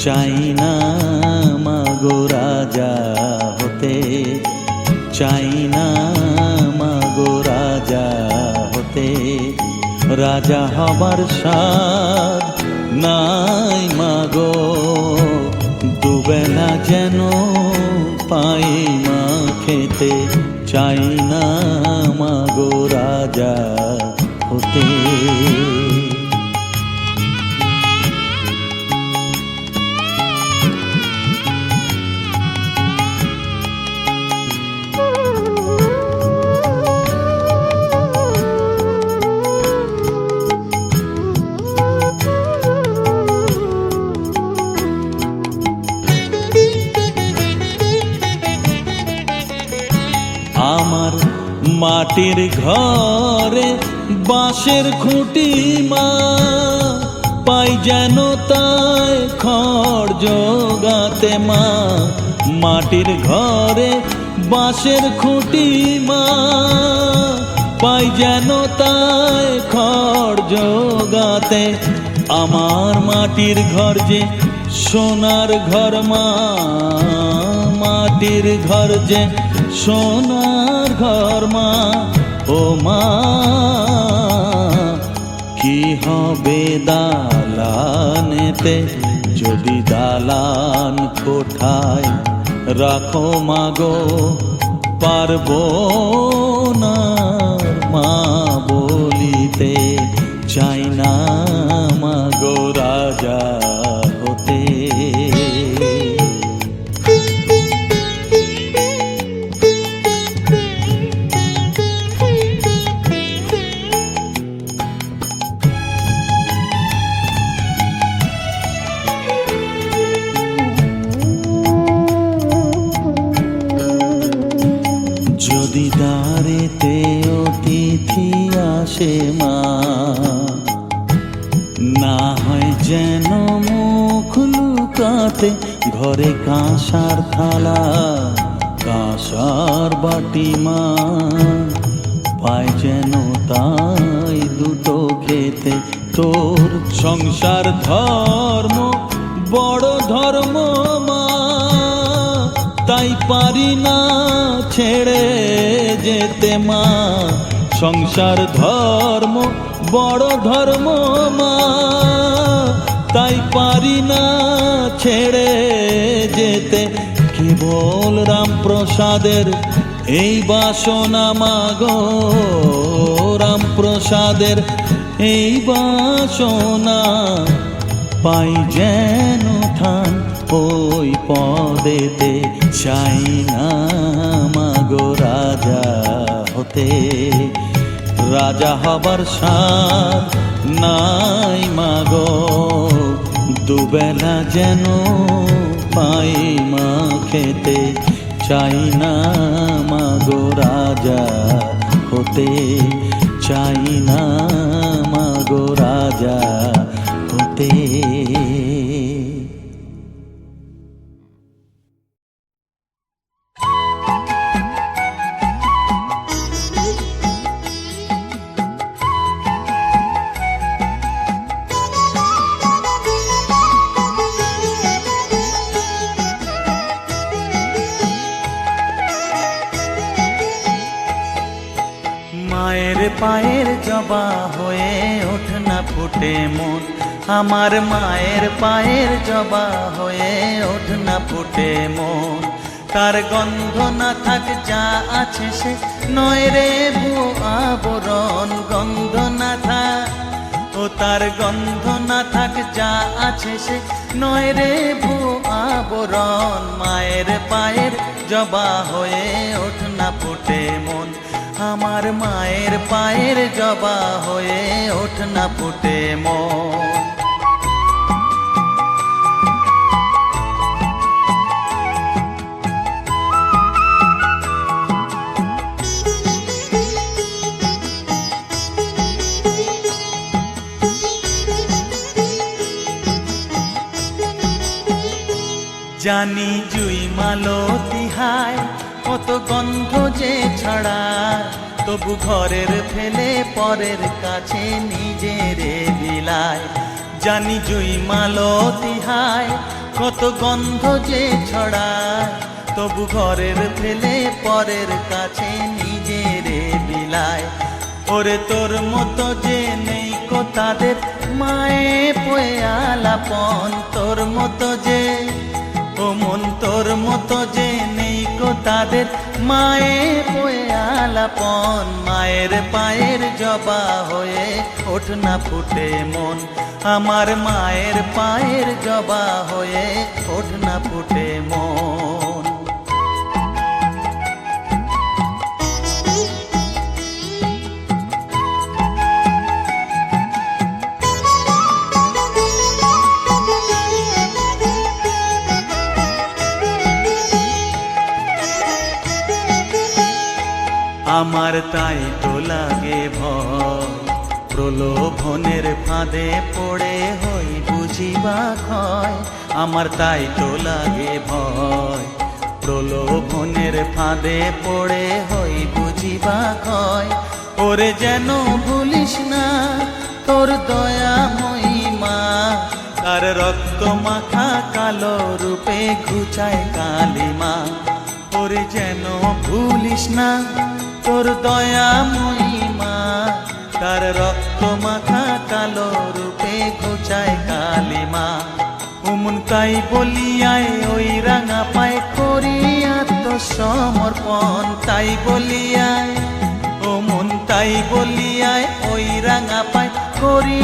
চাই না মাগো রাজা হতে, চাই না মাগো রাজা হতে। রাজা হবার স্বাদ নাই মাগো, দুবেলা যেন পাই মা খেতে। চাই না মাগো রাজা হতে। আমার মাটির ঘরে বাঁশের খুঁটি মা, পাই যেন তাই খড় জোগাতে মা। মাটির ঘরে বাঁশের খুঁটি মা, পাই যেন তাই খড় জোগাতে। আমার মাটির ঘর যে সোনার ঘর মা, মাটির ঘর যে সোনার ঘর মা। ও মা কি হবে দালানেতে, যদি দালান কোঠায় রাখো মাগো পারবো না মা বলিতে। চাই না মাগো রাজা হতে। যদি দ্বারেতে অতিথি আসে মা, না হয় যেন মুখ লুকাতে। ঘরে কাঁসার থালা কাঁসার বাটি মা, পায় যেন তাই দুটো খেতে। তোর সংসার ধর্ম বড় ধর্ম মা, তাই পারি না ছেড়ে যেতে মা। সংসার ধর্ম বড় ধর্ম মা, তাই পারি না ছেড়ে যেতে। কেবল রামপ্রসাদের এই বাসনা মাগো, রামপ্রসাদের এই বাসনা। পাই যেন ঠান ওই পদেতে। চাই না মাগো রাজা হতে, রাজা হবার স্বাদ নাই মাগো, দুবেলা যেন পাই মা খেতে। চাই না মাগো রাজা হতে, চাই না মাগো রাজা হতে। মায়ের পায়ের জবা হয়ে ওঠ না ফুটে মন, আমার মায়ের পায়ের জবা হয়ে ওঠ না ফুটে মন। তার গন্ধ না থাক যা আছে সে নয় রে ভুয়ো আবরণ, গন্ধ না থাক ও তার গন্ধ না থাক যা আছে সে নয় রে ভুয়ো আবরণ। মায়ের পায়ের জবা হয়ে ওঠ না ফুটে মন, আমার মায়ের পায়ের জবা হয়ে ওঠ না ফুটে মন। জানি জুই মালতী হায় কত গন্ধ যে ছড়ায়, তবু ঘরের ফেলে পরের কাছে নিজেরে বিলায়। জানি জুই মালতী হায় কত গন্ধ যে ছড়ায়, তবু ঘরের ফেলে পরের কাছে নিজেরে বিলায়। ওরে তোর মতো যে নেই কো তাদের মায়ে পয়ে আলাপন, তোর মতো যে ও মন তোর মতো যে নেই কো তাদের মায়ে পয়ে আলাপন। মায়ের পায়ের জবা হয়ে ওঠ না ফুটে মন, আমার মায়ের পায়ের জবা হয়ে ওঠ না ফুটে মন। আমার তাই তো লাগে ভয়, প্রলোভনের ফাঁদে পড়ে হই বুঝিবা ক্ষয়। আমার তাই তো লাগে ভয়, প্রলোভনের ফাঁদে পড়ে হই বুঝিবা ক্ষয়। ওরে যেন ভুলিস না তোর দয়া মহিমা, তার রক্ত মাখা কালো রূপে ঘুচায় কালিমা। ওরে যেন ভুলিস না তোর দয়া মহিমা, তার রক্ত মাখা কালো রূপে ঘুচায় কালিমা। উমন তাই বলিয়ায় ওই রাঙা পায় করি আত্মসমর্পণ, তাই বলিয়ায় ও মন তাই বলিয়ায় ওই রাঙা পায় করি